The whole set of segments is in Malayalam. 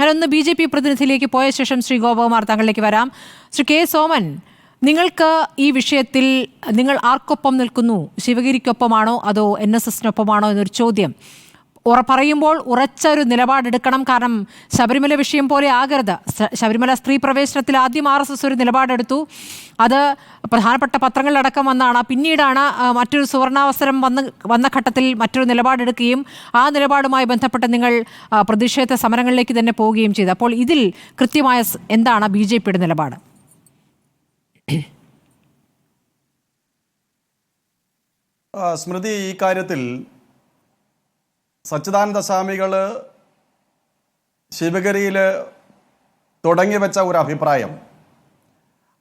ഞാനൊന്ന് BJP പ്രതിനിധിയിലേക്ക് പോയ ശേഷം ശ്രീ ഗോപകുമാർ താങ്കളിലേക്ക് വരാം. ശ്രീ കെ സോമൻ, നിങ്ങൾക്ക് ഈ വിഷയത്തിൽ നിങ്ങൾ ആർക്കൊപ്പം നിൽക്കുന്നു? ശിവഗിരിക്കൊപ്പമാണോ അതോ NSSനൊപ്പമാണോ എന്നൊരു ചോദ്യം പറയുമ്പോൾ ഉറച്ചൊരു നിലപാടെടുക്കണം. കാരണം ശബരിമല വിഷയം പോലെ ആകരുത്. ശബരിമല സ്ത്രീ പ്രവേശനത്തിൽ ആദ്യം RSS ഒരു നിലപാടെടുത്തു. അത് പ്രധാനപ്പെട്ട പത്രങ്ങളിലടക്കം വന്നാണ്. പിന്നീടാണ് മറ്റൊരു സുവർണാവസരം വന്ന ഘട്ടത്തിൽ മറ്റൊരു നിലപാടെടുക്കുകയും ആ നിലപാടുമായി ബന്ധപ്പെട്ട് നിങ്ങൾ പ്രതിഷേധ സമരങ്ങളിലേക്ക് തന്നെ പോവുകയും ചെയ്തു. അപ്പോൾ ഇതിൽ കൃത്യമായ എന്താണ് BJPയുടെ നിലപാട്? സ്മൃതി, ഈ കാര്യത്തിൽ സച്ചിദാനന്ദ സ്വാമികൾ ശിവഗിരിയിൽ തുടങ്ങി വെച്ച ഒരു അഭിപ്രായം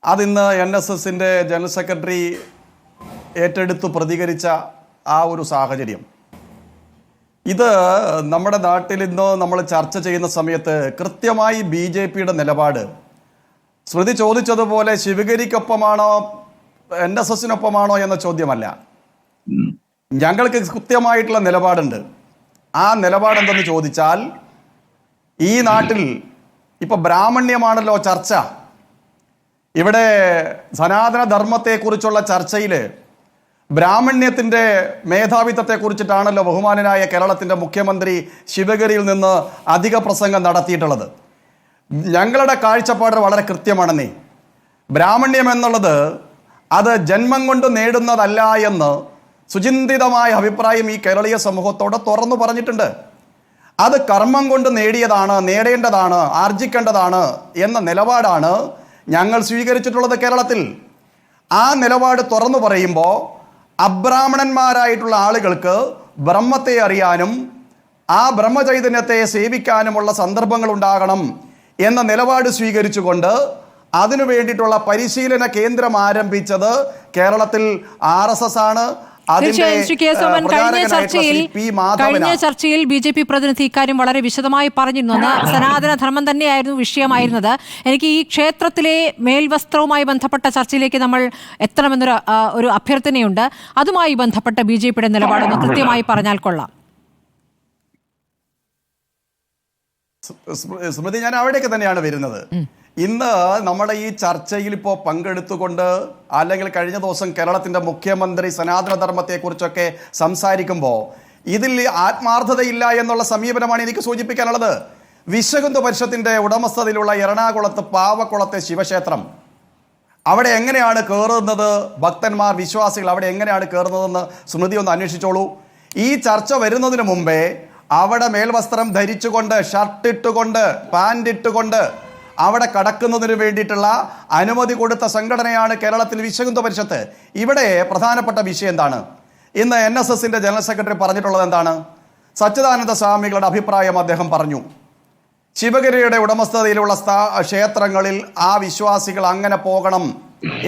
അതിന്ന് NSSൻ്റെ ജനറൽ സെക്രട്ടറി ഏറ്റെടുത്ത് പ്രതികരിച്ച ആ ഒരു സാഹചര്യം, ഇത് നമ്മുടെ നാട്ടിൽ ഇന്ന് നമ്മൾ ചർച്ച ചെയ്യുന്ന സമയത്ത് കൃത്യമായി BJPയുടെ നിലപാട്, സ്മൃതി ചോദിച്ചതുപോലെ ശിവഗിരിക്കൊപ്പമാണോ NSSനൊപ്പമാണോ എന്ന ചോദ്യമല്ല. ഞങ്ങൾക്ക് കൃത്യമായിട്ടുള്ള നിലപാടുണ്ട്. ആ നിലപാടെന്തെന്ന് ചോദിച്ചാൽ, ഈ നാട്ടിൽ ഇപ്പൊ ബ്രാഹ്മണ്യമാണല്ലോ ചർച്ച. ഇവിടെ സനാതന ധർമ്മത്തെക്കുറിച്ചുള്ള ചർച്ചയിൽ ബ്രാഹ്മണ്യത്തിൻ്റെ മേധാവിത്വത്തെക്കുറിച്ചിട്ടാണല്ലോ ബഹുമാനനായ കേരളത്തിൻ്റെ മുഖ്യമന്ത്രി ശിവഗിരിയിൽ നിന്ന് അധിക പ്രസംഗം നടത്തിയിട്ടുള്ളത്. ഞങ്ങളുടെ കാഴ്ചപ്പാട് വളരെ കൃത്യമാണെന്നേ. ബ്രാഹ്മണ്യം എന്നുള്ളത് അത് ജന്മം കൊണ്ട് നേടുന്നതല്ല എന്ന് സുചിന്തിതമായ അഭിപ്രായം ഈ കേരളീയ സമൂഹത്തോട് തുറന്നു പറഞ്ഞിട്ടുണ്ട്. അത് കർമ്മം കൊണ്ട് നേടിയതാണ്, നേടേണ്ടതാണ്, ആർജിക്കേണ്ടതാണ് എന്ന നിലപാടാണ് ഞങ്ങൾ സ്വീകരിച്ചിട്ടുള്ളത് കേരളത്തിൽ. ആ നിലപാട് തുറന്നു പറയുമ്പോൾ അബ്രാഹ്മണന്മാരായിട്ടുള്ള ആളുകൾക്ക് ബ്രഹ്മത്തെ അറിയാനും ആ ബ്രഹ്മചൈതന്യത്തെ സേവിക്കാനുമുള്ള സന്ദർഭങ്ങൾ ഉണ്ടാകണം എന്ന നിലപാട് സ്വീകരിച്ചുകൊണ്ട് അതിനു വേണ്ടിയിട്ടുള്ള പരിശീലന കേന്ദ്രം ആരംഭിച്ചത് കേരളത്തിൽ RSS ആണ്. കഴിഞ്ഞ ചർച്ചയിൽ BJP പ്രതിനിധി ഇക്കാര്യം വളരെ വിശദമായി പറഞ്ഞിരുന്നു. സനാതന ധർമ്മം തന്നെയായിരുന്നു വിഷയമായിരുന്നത്. എനിക്ക് ഈ ക്ഷേത്രത്തിലെ മേൽവസ്ത്രവുമായി ബന്ധപ്പെട്ട ചർച്ചയിലേക്ക് നമ്മൾ എത്തണമെന്നൊരു അഭ്യർത്ഥനയുണ്ട്. അതുമായി ബന്ധപ്പെട്ട BJPയുടെ നിലപാടൊന്ന് കൃത്യമായി പറഞ്ഞാൽ കൊള്ളാം. സ്മൃതി, ഞാൻ അവിടേക്ക് തന്നെയാണ് വരുന്നത്. ഇന്ന് നമ്മുടെ ഈ ചർച്ചയിൽ ഇപ്പോൾ പങ്കെടുത്തുകൊണ്ട്, അല്ലെങ്കിൽ കഴിഞ്ഞ ദിവസം കേരളത്തിൻ്റെ മുഖ്യമന്ത്രി സനാതനധർമ്മത്തെക്കുറിച്ചൊക്കെ സംസാരിക്കുമ്പോൾ ഇതിൽ ആത്മാർത്ഥതയില്ല എന്നുള്ള സമീപനമാണ് എനിക്ക് സൂചിപ്പിക്കാനുള്ളത്. വിശ്വഹിന്ദു പരിഷത്തിൻ്റെ ഉടമസ്ഥതയിലുള്ള എറണാകുളത്ത് പാവക്കുളത്തെ ശിവക്ഷേത്രം, അവിടെ എങ്ങനെയാണ് കയറുന്നത്? ഭക്തന്മാർ, വിശ്വാസികൾ അവിടെ എങ്ങനെയാണ് കയറുന്നതെന്ന് സ്മൃതി ഒന്ന് അന്വേഷിച്ചോളൂ. ഈ ചർച്ച വരുന്നതിന് മുമ്പേ അവിടെ മേൽവസ്ത്രം ധരിച്ചുകൊണ്ട്, ഷർട്ട് ഇട്ടുകൊണ്ട്, പാൻറ് ഇട്ടുകൊണ്ട് അവിടെ കടക്കുന്നതിന് വേണ്ടിയിട്ടുള്ള അനുമതി കൊടുത്ത സംഘടനയാണ് കേരളത്തിൽ വിശ്വഹിന്ദു പരിഷത്ത്. ഇവിടെ പ്രധാനപ്പെട്ട വിഷയം എന്താണ്? ഇന്ന് NSSൻ്റെ ജനറൽ സെക്രട്ടറി പറഞ്ഞിട്ടുള്ളത് എന്താണ്? സച്ചിദാനന്ദ സ്വാമികളുടെ അഭിപ്രായം അദ്ദേഹം പറഞ്ഞു. ശിവഗിരിയുടെ ഉടമസ്ഥതയിലുള്ള ക്ഷേത്രങ്ങളിൽ ആ വിശ്വാസികൾ അങ്ങനെ പോകണം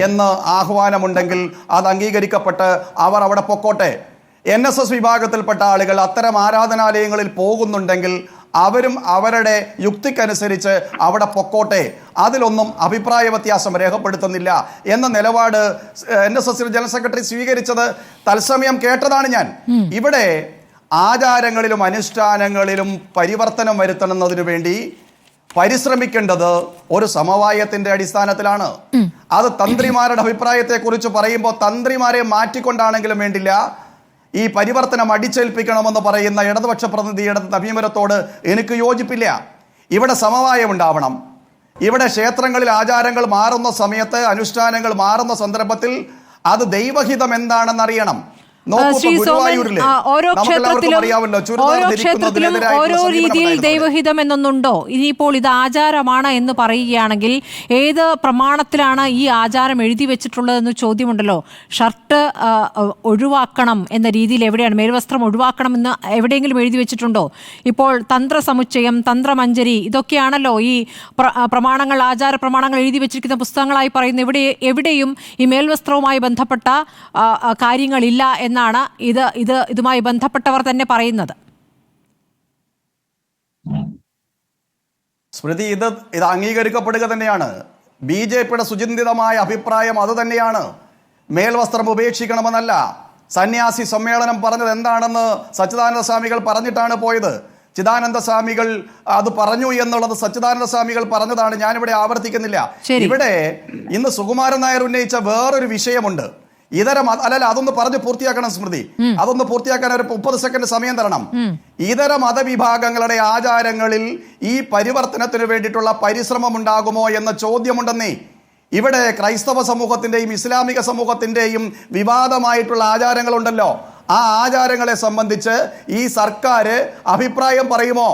എന്ന് ആഹ്വാനമുണ്ടെങ്കിൽ അത് അംഗീകരിക്കപ്പെട്ട് അവർ അവിടെ പൊക്കോട്ടെ. NSS വിഭാഗത്തിൽപ്പെട്ട ആളുകൾ അത്തരം ആരാധനാലയങ്ങളിൽ പോകുന്നുണ്ടെങ്കിൽ അവരും അവരുടെ യുക്തിക്കനുസരിച്ച് അവിടെ പൊക്കോട്ടെ, അതിലൊന്നും അഭിപ്രായ വ്യത്യാസം രേഖപ്പെടുത്തുന്നില്ല എന്ന നിലപാട് NSS ജനറൽ സെക്രട്ടറി സ്വീകരിച്ചത് തത്സമയം കേട്ടതാണ് ഞാൻ. ഇവിടെ ആചാരങ്ങളിലും അനുഷ്ഠാനങ്ങളിലും പരിവർത്തനം വരുത്തണമെന്നതിനു വേണ്ടി പരിശ്രമിക്കേണ്ടത് ഒരു സമവായത്തിന്റെ അടിസ്ഥാനത്തിലാണ്. അത് തന്ത്രിമാരുടെ അഭിപ്രായത്തെക്കുറിച്ച് പറയുമ്പോൾ തന്ത്രിമാരെ മാറ്റിക്കൊണ്ടാണെങ്കിലും വേണ്ടില്ല ഈ പരിവർത്തനം അടിച്ചേൽപ്പിക്കണമെന്ന് പറയുന്ന ഇടതുപക്ഷ പ്രതിനിധിയുടെ സമീപനത്തോട് എനിക്ക് യോജിപ്പില്ല. ഇവിടെ സമവായം ഉണ്ടാവണം. ഇവിടെ ക്ഷേത്രങ്ങളിൽ ആചാരങ്ങൾ മാറുന്ന സമയത്ത്, അനുഷ്ഠാനങ്ങൾ മാറുന്ന സന്ദർഭത്തിൽ അത് ദൈവഹിതം എന്താണെന്ന് അറിയണം. ഓരോ ക്ഷേത്രത്തിലും ഓരോ രീതിയിൽ ദൈവഹിതം എന്നൊന്നുണ്ടോ? ഇനിയിപ്പോൾ ഇത് ആചാരമാണ് എന്ന് പറയുകയാണെങ്കിൽ ഏത് പ്രമാണത്തിലാണ് ഈ ആചാരം എഴുതി വെച്ചിട്ടുള്ളതെന്ന് ചോദ്യമുണ്ടല്ലോ. ഷർട്ട് ഒഴിവാക്കണം എന്ന രീതിയിൽ എവിടെയാണ്? മേൽവസ്ത്രം ഒഴിവാക്കണം എന്ന് എവിടെയെങ്കിലും എഴുതി വെച്ചിട്ടുണ്ടോ? ഇപ്പോൾ തന്ത്രസമുച്ചയം, തന്ത്രമഞ്ജരി, ഇതൊക്കെയാണല്ലോ ഈ പ്രമാണങ്ങൾ, ആചാര പ്രമാണങ്ങൾ എഴുതി വെച്ചിരിക്കുന്ന പുസ്തകങ്ങളായി പറയുന്നു. എവിടെയും ഈ മേൽവസ്ത്രവുമായി ബന്ധപ്പെട്ട കാര്യങ്ങളില്ല എന്നാണ് ഇതുമായി ബന്ധപ്പെട്ടവർ തന്നെ പറയുന്നത്. സ്മൃതി, ഇത് അംഗീകരിക്കപ്പെടുക തന്നെയാണ്. BJPയുടെ സുചിന്തിതമായ അഭിപ്രായം അത് തന്നെയാണ്. മേൽവസ്ത്രം ഉപേക്ഷിക്കണമെന്നല്ല. സന്യാസി സമ്മേളനം പറഞ്ഞത് എന്താണെന്ന് സച്ചിദാനന്ദ സ്വാമികൾ പറഞ്ഞിട്ടാണ് പോയത്. ചിദാനന്ദ സ്വാമികൾ അത് പറഞ്ഞു എന്നുള്ളത് സച്ചിദാനന്ദ സ്വാമികൾ പറഞ്ഞതാണ്, ഞാനിവിടെ ആവർത്തിക്കുന്നില്ല. ശരി. ഇവിടെ ഇന്ന് സുകുമാരൻ നായർ ഉന്നയിച്ച വേറൊരു വിഷയമുണ്ട്. അല്ലല്ല, അതൊന്ന് പറഞ്ഞു പൂർത്തിയാക്കണം സ്മൃതി. അതൊന്ന് പൂർത്തിയാക്കാൻ ഒരു 30 സെക്കൻഡ് സമയം തരണം. ഇതര മതവിഭാഗങ്ങളുടെ ആചാരങ്ങളിൽ ഈ പരിവർത്തനത്തിന് വേണ്ടിയിട്ടുള്ള പരിശ്രമം ഉണ്ടാകുമോ എന്ന ചോദ്യമുണ്ടെന്നേ. ഇവിടെ ക്രൈസ്തവ സമൂഹത്തിന്റെയും ഇസ്ലാമിക സമൂഹത്തിന്റെയും വിവാദമായിട്ടുള്ള ആചാരങ്ങളുണ്ടല്ലോ, ആ ആചാരങ്ങളെ സംബന്ധിച്ച് ഈ സർക്കാർ അഭിപ്രായം പറയുമോ,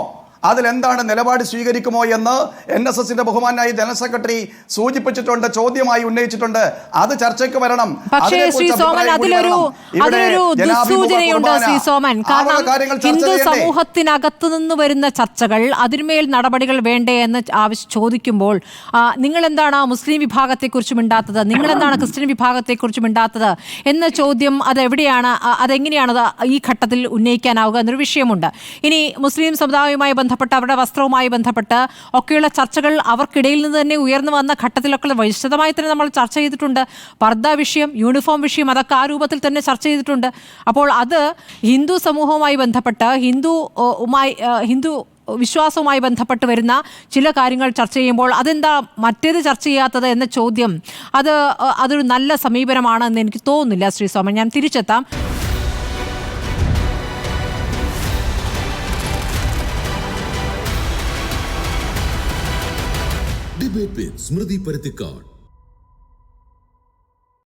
അതിലെന്താണ് നിലപാട് സ്വീകരിക്കുമോ എന്ന് NSSന്റെ ബഹുമാനായ ജനറൽ സെക്രട്ടറി സൂചിപ്പിച്ചിട്ടുണ്ട്, ചോദ്യമായി ഉന്നയിച്ചിട്ടുണ്ട്. അത് ചർച്ചയ്ക്ക് വരണം. പക്ഷേ ശ്രീ സോമൻ, അതിലൊരു ദുസ്സൂചനയുണ്ട് ശ്രീ സോമൻ. കാരണം ഹിന്ദു സമൂഹത്തിനകത്തു നിന്ന് വരുന്ന ചർച്ചകൾ, അതിന്മേൽ നടപടികൾ വേണ്ടേ എന്ന് ചോദിക്കുമ്പോൾ നിങ്ങൾ എന്താണ് മുസ്ലിം വിഭാഗത്തെക്കുറിച്ച് മിണ്ടാത്തത്, നിങ്ങൾ എന്താണ് ക്രിസ്ത്യൻ വിഭാഗത്തെക്കുറിച്ച് മിണ്ടാത്തത് എന്ന ചോദ്യം അതെവിടെയാണ്, അതെങ്ങനെയാണ് ഈ ഘട്ടത്തിൽ ഉന്നയിക്കാനാവുക എന്നൊരു വിഷയമുണ്ട്. ഇനി മുസ്ലിം സമുദായവുമായി ബന്ധപ്പെട്ട് അവരുടെ വസ്ത്രവുമായി ബന്ധപ്പെട്ട് ഒക്കെയുള്ള ചർച്ചകൾ അവർക്കിടയിൽ നിന്ന് തന്നെ ഉയർന്നു വന്ന ഘട്ടത്തിലൊക്കെ വിശദമായി തന്നെ നമ്മൾ ചർച്ച ചെയ്തിട്ടുണ്ട്. പർദ്ദ വിഷയം, യൂണിഫോം വിഷയം, അതൊക്കെ ആ രൂപത്തിൽ തന്നെ ചർച്ച ചെയ്തിട്ടുണ്ട്. അപ്പോൾ അത് ഹിന്ദു സമൂഹവുമായി ബന്ധപ്പെട്ട് ഹിന്ദു വിശ്വാസവുമായി ബന്ധപ്പെട്ട് വരുന്ന ചില കാര്യങ്ങൾ ചർച്ച ചെയ്യുമ്പോൾ അതെന്താ മറ്റേത് ചർച്ച ചെയ്യാത്തത് എന്ന ചോദ്യം അതൊരു നല്ല സമീപനമാണെന്ന് എനിക്ക് തോന്നുന്നില്ല ശ്രീ സോമൻ. ഞാൻ തിരിച്ചെത്താം. Debate with Smriti Parathikkad.